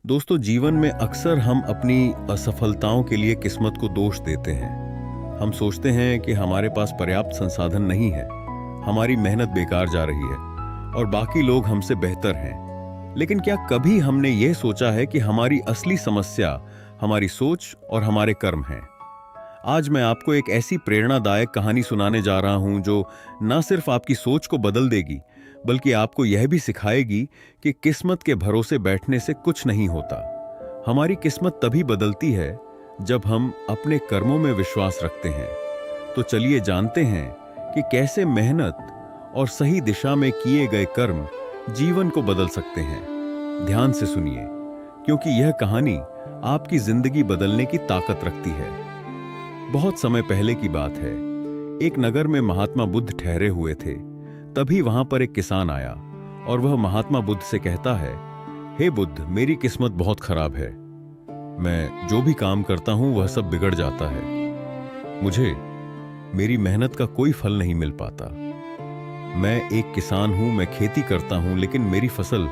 दोस्तों, जीवन में अक्सर हम अपनी असफलताओं के लिए किस्मत को दोष देते हैं। हम सोचते हैं कि हमारे पास पर्याप्त संसाधन नहीं है, हमारी मेहनत बेकार जा रही है और बाकी लोग हमसे बेहतर हैं। लेकिन क्या कभी हमने यह सोचा है कि हमारी असली समस्या हमारी सोच और हमारे कर्म हैं? आज मैं आपको एक ऐसी प्रेरणादायक कहानी सुनाने जा रहा हूं जो न सिर्फ आपकी सोच को बदल देगी, बल्कि आपको यह भी सिखाएगी कि किस्मत के भरोसे बैठने से कुछ नहीं होता। हमारी किस्मत तभी बदलती है जब हम अपने कर्मों में विश्वास रखते हैं। तो चलिए जानते हैं कि कैसे मेहनत और सही दिशा में किए गए कर्म जीवन को बदल सकते हैं। ध्यान से सुनिए, क्योंकि यह कहानी आपकी जिंदगी बदलने की ताकत रखती है। बहुत समय पहले की बात है। एक नगर में महात्मा बुद्ध ठहरे हुए थे। तभी वहां पर एक किसान आया और वह महात्मा बुद्ध से कहता है, हे बुद्ध, मेरी किस्मत बहुत खराब है। मैं जो भी काम करता हूं वह सब बिगड़ जाता है। मुझे मेरी मेहनत का कोई फल नहीं मिल पाता। मैं एक किसान हूं, मैं खेती करता हूं, लेकिन मेरी फसल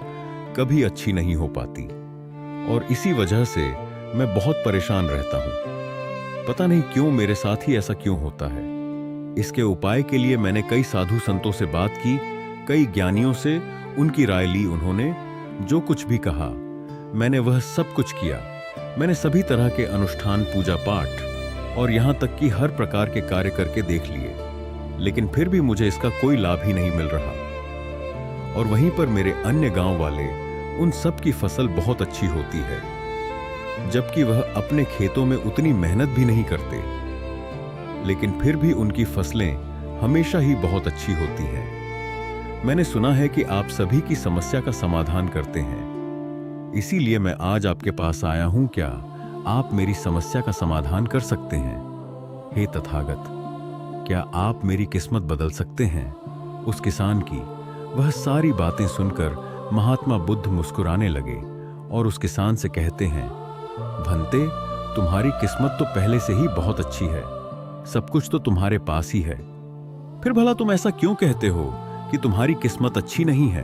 कभी अच्छी नहीं हो पाती और इसी वजह से मैं बहुत परेशान रहता हूं। पता नहीं क्यों मेरे साथ ही ऐसा क्यों होता है। इसके उपाय के लिए मैंने कई साधु संतों से बात की, कई ज्ञानियों से उनकी राय ली। उन्होंने जो कुछ भी कहा मैंने वह सब कुछ किया। मैंने सभी तरह के अनुष्ठान, पूजा पाठ और यहां तक कि हर प्रकार के कार्य करके देख लिए, लेकिन फिर भी मुझे इसका कोई लाभ ही नहीं मिल रहा। और वहीं पर मेरे अन्य गांव वाले, उन सब की फसल बहुत अच्छी होती है, जबकि वह अपने खेतों में उतनी मेहनत भी नहीं करते, लेकिन फिर भी उनकी फसलें हमेशा ही बहुत अच्छी होती हैं। मैंने सुना है कि आप सभी की समस्या का समाधान करते हैं, इसीलिए मैं आज आपके पास आया हूं। क्या आप मेरी समस्या का समाधान कर सकते हैं? हे तथागत, क्या आप मेरी किस्मत बदल सकते हैं? उस किसान की वह सारी बातें सुनकर महात्मा बुद्ध मुस्कुराने लगे और उस किसान से कहते हैं, भंते, तुम्हारी किस्मत तो पहले से ही बहुत अच्छी है, सब कुछ तो तुम्हारे पास ही है। फिर भला तुम ऐसा क्यों कहते हो कि तुम्हारी किस्मत अच्छी नहीं है?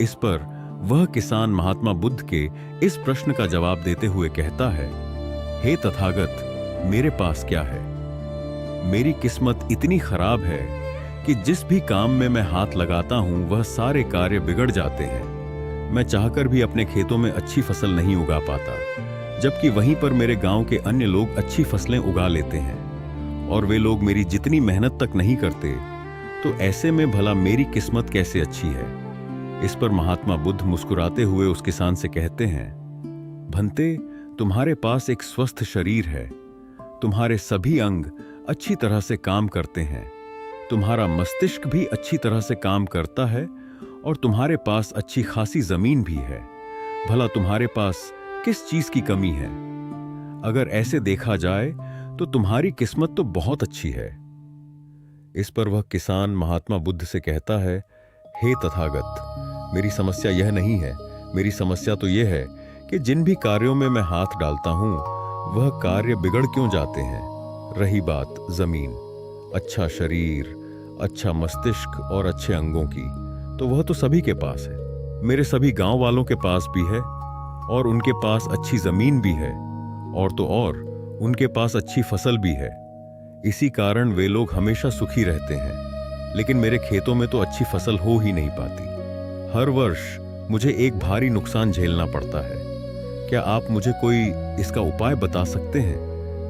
इस पर वह किसान महात्मा बुद्ध के इस प्रश्न का जवाब देते हुए कहता है, हे तथागत, मेरे पास क्या है? मेरी किस्मत इतनी खराब है कि जिस भी काम में मैं हाथ लगाता हूं वह सारे कार्य बिगड़ जाते हैं। मैं चाहकर भी अपने खेतों में अच्छी फसल नहीं उगा पाता, जबकि वहीं पर मेरे गांव के अन्य लोग अच्छी फसलें उगा लेते हैं और वे लोग मेरी जितनी मेहनत तक नहीं करते। तो ऐसे में भला मेरी किस्मत कैसे अच्छी है? इस पर महात्मा बुद्ध मुस्कुराते हुए उस किसान से कहते हैं, भंते, तुम्हारे पास एक स्वस्थ शरीर है, तुम्हारे सभी अंग अच्छी तरह से काम करते हैं, तुम्हारा मस्तिष्क भी अच्छी तरह से काम करता है और तुम्हारे पास अच्छी खासी जमीन भी है। भला तुम्हारे पास किस चीज की कमी है? अगर ऐसे देखा जाए तो तुम्हारी किस्मत तो बहुत अच्छी है। इस पर वह किसान महात्मा बुद्ध से कहता है, हे तथागत, मेरी समस्या यह नहीं है। मेरी समस्या तो यह है कि जिन भी कार्यों में मैं हाथ डालता हूं वह कार्य बिगड़ क्यों जाते हैं। रही बात जमीन, अच्छा शरीर, अच्छा मस्तिष्क और अच्छे अंगों की, तो वह तो सभी के पास है। मेरे सभी गांव वालों के पास भी है और उनके पास अच्छी जमीन भी है, और तो और उनके पास अच्छी फसल भी है। इसी कारण वे लोग हमेशा सुखी रहते हैं, लेकिन मेरे खेतों में तो अच्छी फसल हो ही नहीं पाती। हर वर्ष मुझे एक भारी नुकसान झेलना पड़ता है। क्या आप मुझे कोई इसका उपाय बता सकते हैं?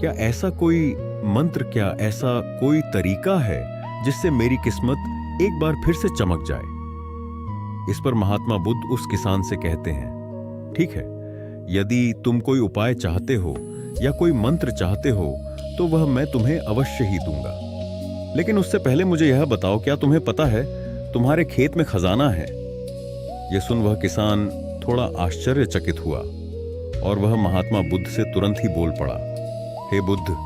क्या ऐसा कोई मंत्र, क्या ऐसा कोई तरीका है जिससे मेरी किस्मत एक बार फिर से चमक जाए? इस पर महात्मा बुद्ध उस किसान से कहते हैं, ठीक है, यदि तुम कोई उपाय चाहते हो या कोई मंत्र चाहते हो तो वह मैं तुम्हें अवश्य ही दूंगा, लेकिन उससे पहले मुझे यह बताओ, क्या तुम्हें पता है तुम्हारे खेत में खजाना है? यह सुन वह किसान थोड़ा आश्चर्यचकित हुआ और वह महात्मा बुद्ध से तुरंत ही बोल पड़ा, हे बुद्ध,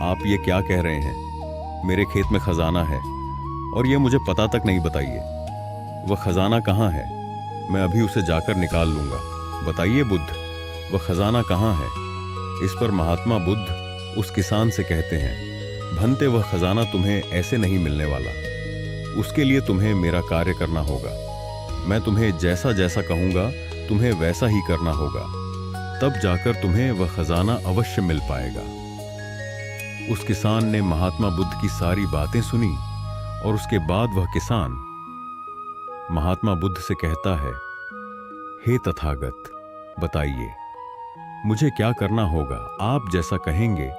आप ये क्या कह रहे हैं? मेरे खेत में खजाना है और यह मुझे पता तक नहीं बताइए। वह खजाना कहाँ है? मैं अभी उसे जाकर निकाल लूंगा। बताइए बुद्ध, वह खजाना कहाँ है? इस पर महात्मा बुद्ध उस किसान से कहते हैं, भंते, वह खजाना तुम्हें ऐसे नहीं मिलने वाला। उसके लिए तुम्हें मेरा कार्य करना होगा। मैं तुम्हें जैसा जैसा कहूंगा तुम्हें वैसा ही करना होगा, तब जाकर तुम्हें वह खजाना अवश्य मिल पाएगा। उस किसान ने महात्मा बुद्ध की सारी बातें सुनी और उसके बाद वह किसान महात्मा बुद्ध से कहता है, हे तथागत, बताइए मुझे क्या करना होगा। आप जैसा कहेंगे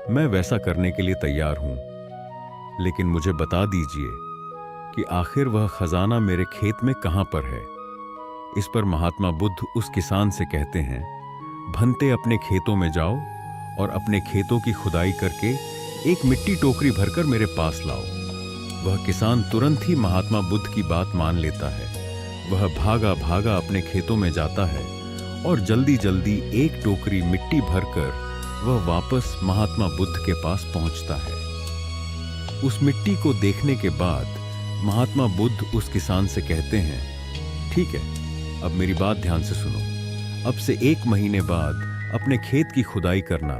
मैं वैसा करने के लिए तैयार हूं, लेकिन मुझे बता दीजिए कि आखिर वह खजाना मेरे खेत में कहां पर है। इस पर महात्मा बुद्ध उस किसान से कहते हैं, भंते अपने खेतों में जाओ और अपने खेतों की खुदाई करके एक मिट्टी टोकरी भरकर मेरे पास लाओ। वह किसान तुरंत ही महात्मा बुद्ध की बात मान लेता है। वह भागा भागा अपने खेतों में जाता है और जल्दी जल्दी एक टोकरी मिट्टी भरकर वह वापस महात्मा बुद्ध के पास पहुंचता है। उस मिट्टी को देखने के बाद महात्मा बुद्ध उस किसान से कहते हैं, ठीक है, अब मेरी बात ध्यान से सुनो। अब से 1 महीने बाद अपने खेत की खुदाई करना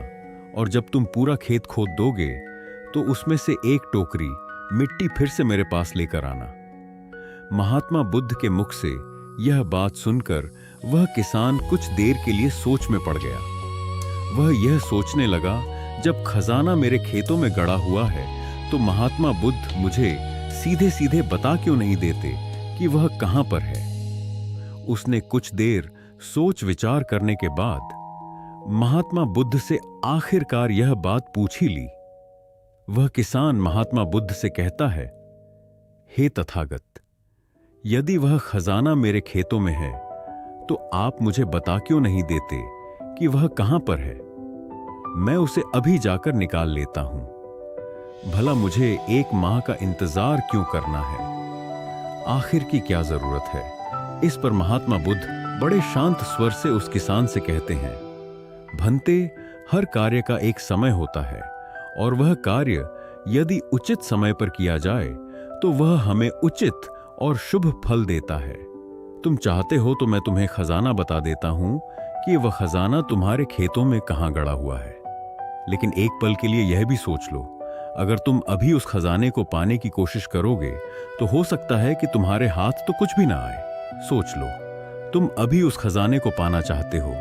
और जब तुम पूरा खेत खोद दोगे तो उसमें से एक टोकरी मिट्टी फिर से मेरे पास लेकर आना। महात्मा बुद्ध के मुख से यह बात सुनकर वह किसान कुछ देर के लिए सोच में पड़ गया। वह यह सोचने लगा, जब खजाना मेरे खेतों में गड़ा हुआ है तो महात्मा बुद्ध मुझे सीधे सीधे बता क्यों नहीं देते कि वह कहां पर है। उसने कुछ देर सोच विचार करने के बाद महात्मा बुद्ध से आखिरकार यह बात पूछ ही ली। वह किसान महात्मा बुद्ध से कहता है, हे तथागत, यदि वह खजाना मेरे खेतों में है तो आप मुझे बता क्यों नहीं देते कि वह कहां पर है। मैं उसे अभी जाकर निकाल लेता हूं। भला मुझे 1 माह का इंतजार क्यों करना है, आखिर की क्या जरूरत है। इस पर महात्मा बुद्ध बड़े शांत स्वर से उस किसान से कहते हैं, भंते, हर कार्य का एक समय होता है और वह कार्य यदि उचित समय पर किया जाए तो वह हमें उचित और शुभ फल देता है। तुम चाहते हो तो मैं तुम्हें खजाना बता देता हूं कि वह खजाना तुम्हारे खेतों में कहां गड़ा हुआ है। लेकिन एक पल के लिए यह भी सोच लो, अगर तुम अभी उस खजाने को पाने की कोशिश करोगे तो हो सकता है कि तुम्हारे हाथ तो कुछ भी ना आए। सोच लो, तुम अभी उस खजाने को पाना चाहते हो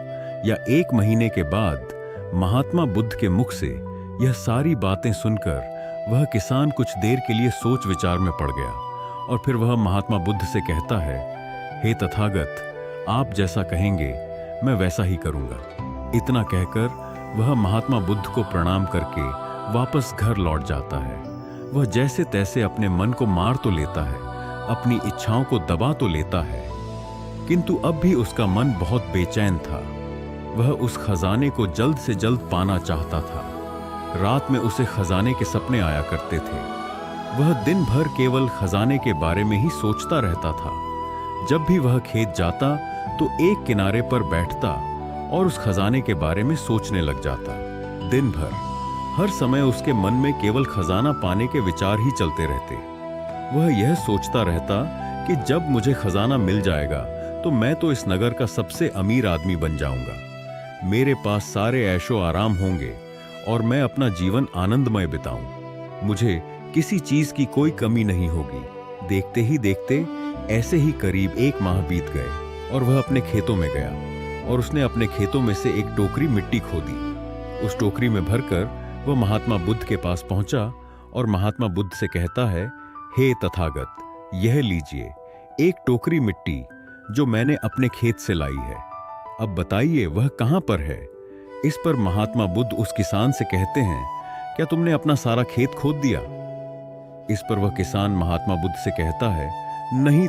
या 1 महीने के बाद। महात्मा बुद्ध के मुख से यह सारी बातें सुनकर वह किसान कुछ देर के लिए सोच विचार में पड़ गया और फिर वह महात्मा बुद्ध से कहता है, हे तथागत, आप जैसा कहेंगे मैं वैसा ही करूंगा। इतना कहकर वह महात्मा बुद्ध को प्रणाम करके वापस घर लौट जाता है। वह जैसे तैसे अपने मन को मार तो लेता है, अपनी इच्छाओं को दबा तो लेता है, किंतु अब भी उसका मन बहुत बेचैन था। वह उस खजाने को जल्द से जल्द पाना चाहता था। रात में उसे खजाने के सपने आया करते थे। वह दिन भर केवल खजाने के बारे में ही सोचता रहता था। जब भी वह खेत जाता तो एक किनारे पर बैठता और उस खजाने के बारे में सोचने लग जाता। दिन भर हर समय उसके मन में केवल खजाना पाने के विचार ही चलते रहते। वह यह सोचता रहता कि जब मुझे खजाना मिल जाएगा तो मैं तो इस नगर का सबसे अमीर आदमी बन जाऊंगा। मेरे पास सारे ऐशो आराम होंगे और मैं अपना जीवन आनंदमय बिताऊं। मुझे किसी चीज की कोई कमी नहीं होगी। देखते ही देखते ऐसे ही करीब 1 माह बीत गए और वह अपने खेतों में गया और उसने अपने खेतों में से एक टोकरी मिट्टी खोदी। उस टोकरी में भरकर वह महात्मा बुद्ध के पास पहुंचा और महात्मा बुद्ध से कहता है, हे तथागत, यह लीजिए एक टोकरी मिट्टी जो मैंने अपने खेत से लाई है। अब बताइए वह कहां पर है। इस पर महात्मा बुद्ध उस किसान से कहते हैं, क्या तुमने अपना सारा खेत खोद दिया। इस पर वह किसान महात्मा बुद्ध से कहता है, नहीं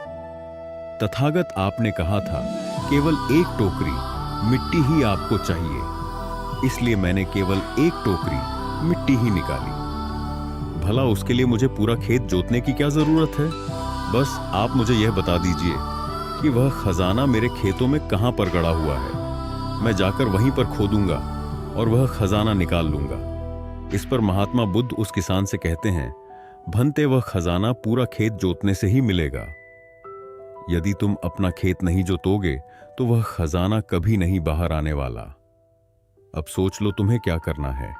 तथागत, आपने कहा था केवल एक टोकरी मिट्टी ही आपको चाहिए, इसलिए मैंने केवल एक टोकरी मिट्टी ही निकाली। भला उसके लिए मुझे पूरा खेत जोतने की क्या जरूरत है। बस आप मुझे यह बता दीजिए कि वह खजाना मेरे खेतों में कहां पर गड़ा हुआ है। मैं जाकर वहीं पर खोदूंगा और वह खजाना निकाल लूंगा। इस पर महात्मा बुद्ध उस किसान से कहते हैं, भंते, वह खजाना पूरा खेत जोतने से ही मिलेगा। यदि तुम अपना खेत नहीं जोतोगे तो वह खजाना कभी नहीं बाहर आने वाला। अब सोच लो तुम्हें क्या करना है।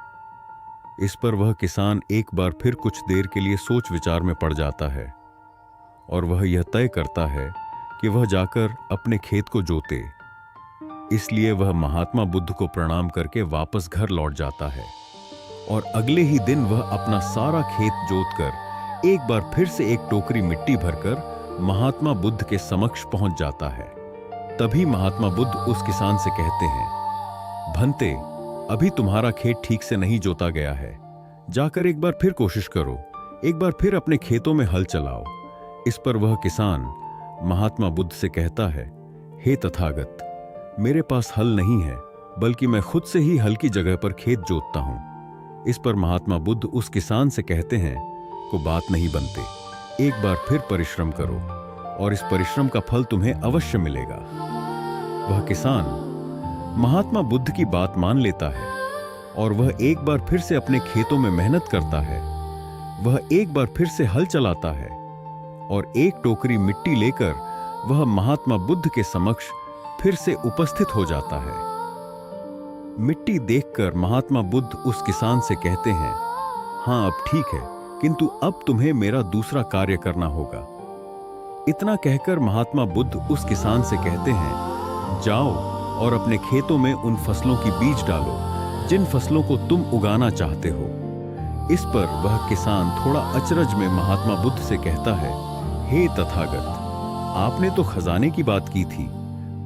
इस पर वह किसान एक बार फिर कुछ देर के लिए सोच विचार में पड़ जाता है और वह यह तय करता है कि वह जाकर अपने खेत को जोते इसलिए वह महात्मा बुद्ध को प्रणाम करके वापस घर लौट जाता है और अगले ही दिन वह अपना सारा खेत जोतकर एक बार फिर से एक टोकरी मिट्टी भरकर महात्मा बुद्ध के समक्ष पहुंच जाता है। तभी महात्मा बुद्ध उस किसान से कहते हैं, भंते, अभी तुम्हारा खेत ठीक से नहीं जोता गया है, जाकर एक बार फिर कोशिश करो, एक बार फिर अपने खेतों में हल चलाओ। इस पर वह किसान महात्मा बुद्ध से कहता है, हे तथागत, मेरे पास हल नहीं है, बल्कि मैं खुद से ही हल की जगह पर खेत जोतता हूं। इस पर महात्मा बुद्ध उस किसान से कहते हैं, को बात नहीं बनते, एक बार फिर परिश्रम करो और इस परिश्रम का फल तुम्हें अवश्य मिलेगा। वह किसान महात्मा बुद्ध की बात मान लेता है और वह एक बार फिर से अपने खेतों में मेहनत करता है। वह एक बार फिर से हल चलाता है और एक टोकरी मिट्टी लेकर वह महात्मा बुद्ध के समक्ष फिर से उपस्थित हो जाता है। मिट्टी देखकर महात्मा बुद्ध उस किसान से कहते हैं, हाँ अब ठीक है, किंतु अब तुम्हें मेरा दूसरा कार्य करना होगा। इतना कहकर महात्मा बुद्ध उस किसान से कहते हैं, जाओ और अपने खेतों में उन फसलों की बीज डालो जिन फसलों को तुम उगाना चाहते हो। इस पर वह किसान थोड़ा अचरज में महात्मा बुद्ध से कहता है, हे तथागत, आपने तो खजाने की बात की थी,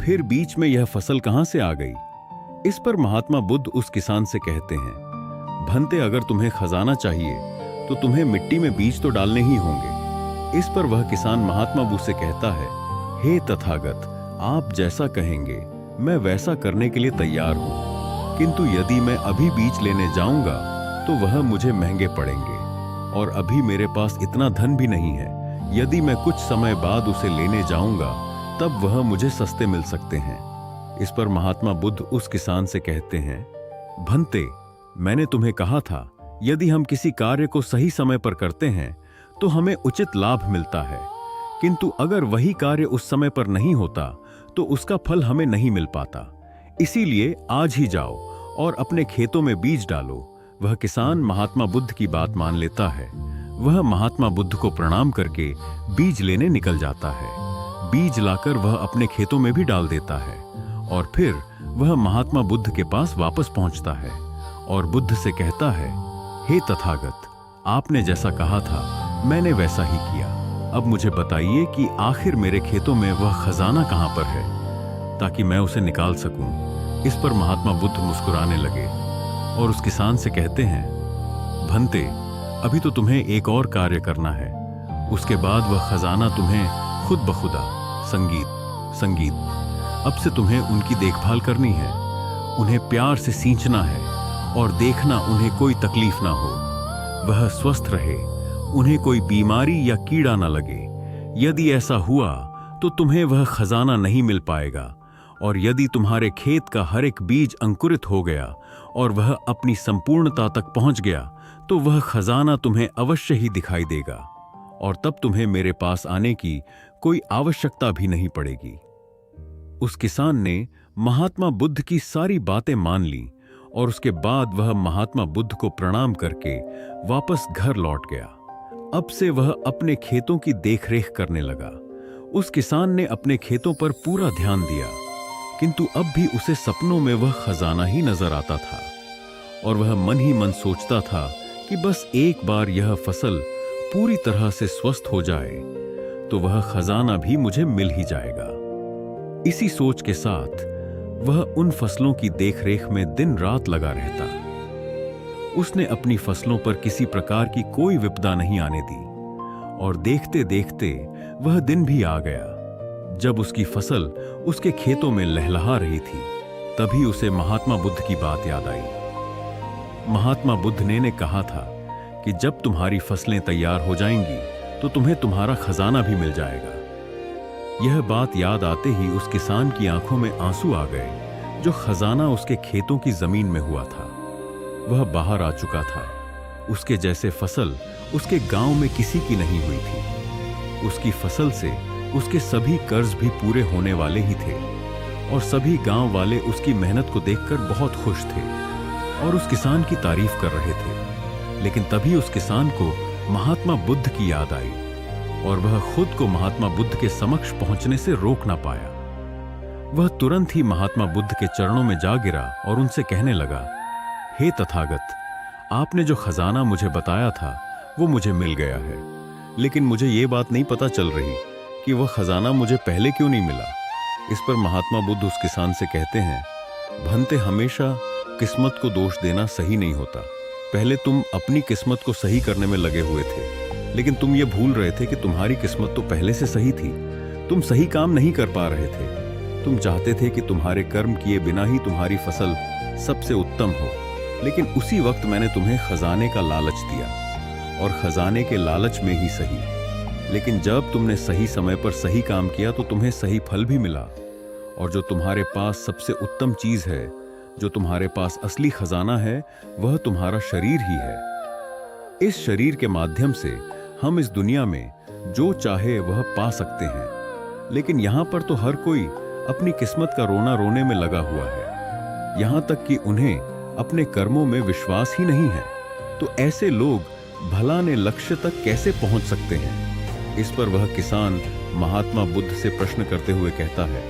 फिर बीच में यह फसल कहां से आ गई? इस पर महात्मा बुद्ध उस किसान से कहते हैं, भंते, अगर तुम्हें खजाना चाहिए तो तुम्हें मिट्टी में बीज तो डालने ही होंगे। इस पर वह किसान महात्मा बुद्ध से कहता है, हे तथागत, आप जैसा कहेंगे मैं वैसा करने के लिए तैयार हूं, किंतु यदि मैं अभी बीज लेने जाऊंगा तो वह मुझे महंगे पड़ेंगे और अभी मेरे पास इतना धन भी नहीं है। यदि मैं कुछ समय बाद उसे लेने जाऊंगा तब वह मुझे सस्ते मिल सकते हैं। इस पर महात्मा बुद्ध उस किसान से कहते हैं, भंते, मैंने तुम्हें कहा था, यदि हम किसी कार्य को सही समय पर करते हैं तो हमें उचित लाभ मिलता है, किंतु अगर वही कार्य उस समय पर नहीं होता तो उसका फल हमें नहीं मिल पाता। इसीलिए आज ही जाओ और अपने खेतों में बीज डालो। वह किसान महात्मा बुद्ध की बात मान लेता है। वह महात्मा बुद्ध को प्रणाम करके बीज लेने निकल जाता है। बीज लाकर वह अपने खेतों में भी डाल देता है और फिर वह महात्मा बुद्ध के पास वापस पहुंचता है और बुद्ध से कहता है, हे तथागत, आपने जैसा कहा था मैंने वैसा ही किया। अब मुझे बताइए कि आखिर मेरे खेतों में वह खजाना कहां पर है, ताकि मैं उसे निकाल सकूं। इस पर महात्मा बुद्ध मुस्कुराने लगे और उस किसान से कहते हैं, भंते, अभी तो तुम्हें एक और कार्य करना है, उसके बाद वह खजाना तुम्हें खुद बखुदा संगीत अब से तुम्हें उनकी देखभाल करनी है, उन्हें प्यार से सींचना है और देखना उन्हें कोई तकलीफ ना हो, वह स्वस्थ रहे, उन्हें कोई बीमारी या कीड़ा ना लगे। यदि ऐसा हुआ तो तुम्हें वह खजाना नहीं मिल पाएगा, और यदि तुम्हारे खेत का हर एक बीज अंकुरित हो गया और वह अपनी संपूर्णता तक पहुंच गया तो वह खजाना तुम्हें अवश्य ही दिखाई देगा और तब तुम्हें मेरे पास आने की कोई आवश्यकता भी नहीं पड़ेगी। उस किसान ने महात्मा बुद्ध की सारी बातें मान ली और उसके बाद वह महात्मा बुद्ध को प्रणाम करके वापस घर लौट गया। अब से वह अपने खेतों की देखरेख करने लगा। उस किसान ने अपने खेतों पर पूरा ध्यान दिया, किंतु अब भी उसे सपनों में वह खजाना ही नजर आता था और वह मन ही मन सोचता था कि बस एक बार यह फसल पूरी तरह से स्वस्थ हो जाए तो वह खजाना भी मुझे मिल ही जाएगा। इसी सोच के साथ वह उन फसलों की देखरेख में दिन रात लगा रहता। उसने अपनी फसलों पर किसी प्रकार की कोई विपदा नहीं आने दी और देखते देखते वह दिन भी आ गया जब उसकी फसल उसके खेतों में लहलहा रही थी। तभी उसे महात्मा बुद्ध की बात याद आई। महात्मा बुद्ध ने कहा था कि जब तुम्हारी फसलें तैयार हो जाएंगी तो तुम्हें तुम्हारा खजाना भी मिल जाएगा। यह बात याद आते ही उस किसान की आंखों में आंसू आ गए। जो खजाना उसके खेतों की जमीन में हुआ था वह बाहर आ चुका था। उसके जैसे फसल उसके गांव में किसी की नहीं हुई थी। उसकी फसल से उसके सभी कर्ज भी पूरे होने वाले ही थे और सभी गांव वाले उसकी मेहनत को देखकर बहुत खुश थे और उस किसान की तारीफ कर रहे थे। लेकिन तभी उस किसान को महात्मा बुद्ध की याद आई और वह खुद को महात्मा बुद्ध के समक्ष पहुंचने से रोक ना पाया। वह तुरंत ही महात्मा बुद्ध के चरणों में जा गिरा और उनसे कहने लगा, हे तथागत, आपने जो खजाना मुझे बताया था वो मुझे मिल गया है, लेकिन मुझे ये बात नहीं पता चल रही कि वह खजाना मुझे पहले क्यों नहीं मिला। इस पर महात्मा बुद्ध उस किसान से कहते हैं, भंते, हमेशा किस्मत को दोष देना सही नहीं होता। पहले तुम अपनी किस्मत को सही करने में लगे हुए थे, लेकिन तुम ये भूल रहे थे कि तुम्हारी किस्मत तो पहले से सही थी। तुम सही काम नहीं कर पा रहे थे। तुम चाहते थे कि तुम्हारे कर्म किए बिना ही तुम्हारी फसल सबसे उत्तम हो, लेकिन उसी वक्त मैंने तुम्हें खजाने का लालच दिया, और खजाने के लालच में ही सही। लेकिन जब तुमने सही समय पर सही काम किया तो तुम्हें सही फल भी मिला। और जो तुम्हारे पास सबसे उत्तम चीज है, जो तुम्हारे पास असली खजाना है, वह तुम्हारा शरीर ही है। इस शरीर के माध्यम से हम इस दुनिया में जो चाहे वह पा सकते हैं, लेकिन यहां पर तो हर कोई अपनी किस्मत का रोना रोने में लगा हुआ है, यहां तक कि उन्हें अपने कर्मों में विश्वास ही नहीं है। तो ऐसे लोग भला ने लक्ष्य तक कैसे पहुंच सकते हैं? इस पर वह किसान महात्मा बुद्ध से प्रश्न करते हुए कहता है,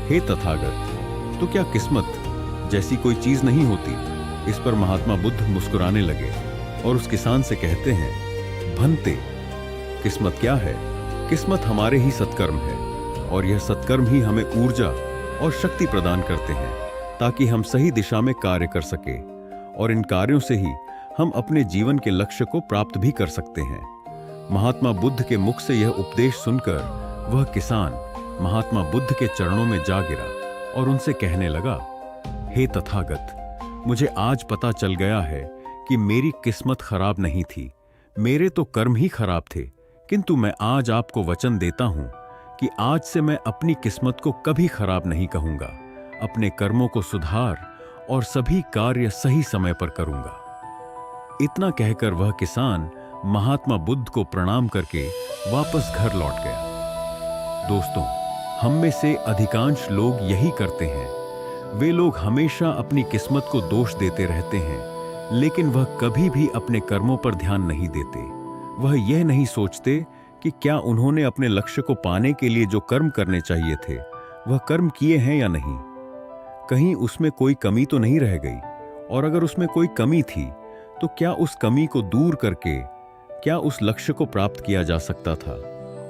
हे तथागत, तो क्या किस्मत जैसी कोई चीज नहीं होती? इस पर महात्मा बुद्ध मुस्कुराने लगे और उस किसान से कहते हैं, भंते, किस्मत क्या है? किस्मत हमारे ही सत्कर्म है, और यह सत्कर्म ही हमें ऊर्जा और शक्ति प्रदान करते हैं ताकि हम सही दिशा में कार्य कर सके, और इन कार्यों से ही हम अपने जीवन के लक्ष्य को प्राप्त भी कर सकते हैं। महात्मा बुद्ध के मुख से यह उपदेश सुनकर वह किसान महात्मा बुद्ध के चरणों में जा गिरा और उनसे कहने लगा, हे तथागत, मुझे आज पता चल गया है कि मेरी किस्मत खराब नहीं थी, मेरे तो कर्म ही खराब थे। किंतु मैं आज आपको वचन देता हूं कि आज से मैं अपनी किस्मत को कभी खराब नहीं कहूंगा, अपने कर्मों को सुधार और सभी कार्य सही समय पर करूंगा। इतना कहकर वह किसान महात्मा बुद्ध को प्रणाम करके वापस घर लौट गया। दोस्तों, हम में से अधिकांश लोग यही करते हैं। वे लोग हमेशा अपनी किस्मत को दोष देते रहते हैं, लेकिन वह कभी भी अपने कर्मों पर ध्यान नहीं देते। वह यह नहीं सोचते कि क्या उन्होंने अपने लक्ष्य को पाने के लिए जो कर्म करने चाहिए थे वह कर्म किए हैं या नहीं, कहीं उसमें कोई कमी तो नहीं रह गई, और अगर उसमें कोई कमी थी तो क्या उस कमी को दूर करके क्या उस लक्ष्य को प्राप्त किया जा सकता था।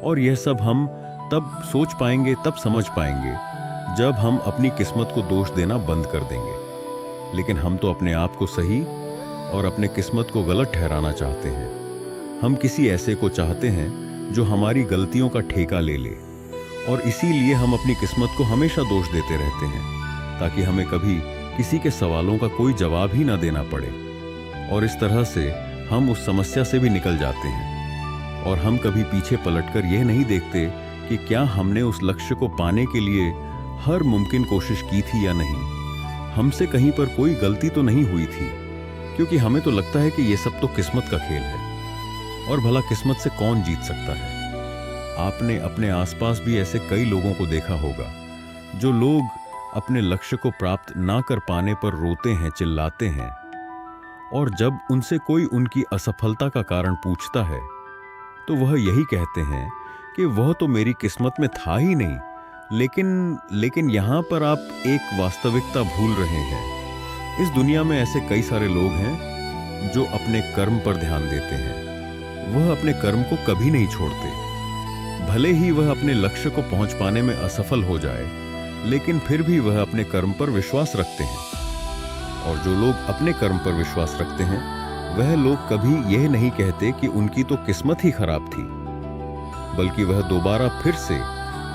और यह सब हम तब सोच पाएंगे, तब समझ पाएंगे जब हम अपनी किस्मत को दोष देना बंद कर देंगे। लेकिन हम तो अपने आप को सही और अपने किस्मत को गलत ठहराना चाहते हैं। हम किसी ऐसे को चाहते हैं जो हमारी गलतियों का ठेका ले ले, और इसीलिए हम अपनी किस्मत को हमेशा दोष देते रहते हैं, ताकि हमें कभी किसी के सवालों का कोई जवाब ही ना देना पड़े। और इस तरह से हम उस समस्या से भी निकल जाते हैं, और हम कभी पीछे पलटकर यह नहीं देखते कि क्या हमने उस लक्ष्य को पाने के लिए हर मुमकिन कोशिश की थी या नहीं। हमसे कहीं पर कोई गलती तो नहीं हुई थी, क्योंकि हमें तो लगता है कि यह सब तो किस्मत का खेल है, और भला किस्मत से कौन जीत सकता है। आपने अपने आसपास भी ऐसे कई लोगों को देखा होगा, जो लोग अपने लक्ष्य को प्राप्त ना कर पाने पर रोते हैं, चिल्लाते हैं, और जब उनसे कोई उनकी असफलता का कारण पूछता है तो वह यही कहते हैं कि वह तो मेरी किस्मत में था ही नहीं। लेकिन यहाँ पर आप एक वास्तविकता भूल रहे हैं। इस दुनिया में ऐसे कई सारे लोग हैं जो अपने कर्म पर ध्यान देते हैं। वह अपने कर्म को कभी नहीं छोड़ते, भले ही वह अपने लक्ष्य को पहुंच पाने में असफल हो जाए, लेकिन फिर भी वह अपने कर्म पर विश्वास रखते हैं। और जो लोग अपने कर्म पर विश्वास रखते हैं, वह लोग कभी यह नहीं कहते कि उनकी तो किस्मत ही खराब थी, बल्कि वह दोबारा फिर से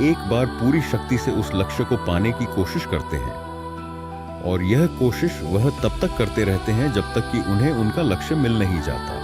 एक बार पूरी शक्ति से उस लक्ष्य को पाने की कोशिश करते हैं। और यह कोशिश वह तब तक करते रहते हैं जब तक कि उन्हें उनका लक्ष्य मिल नहीं जाता।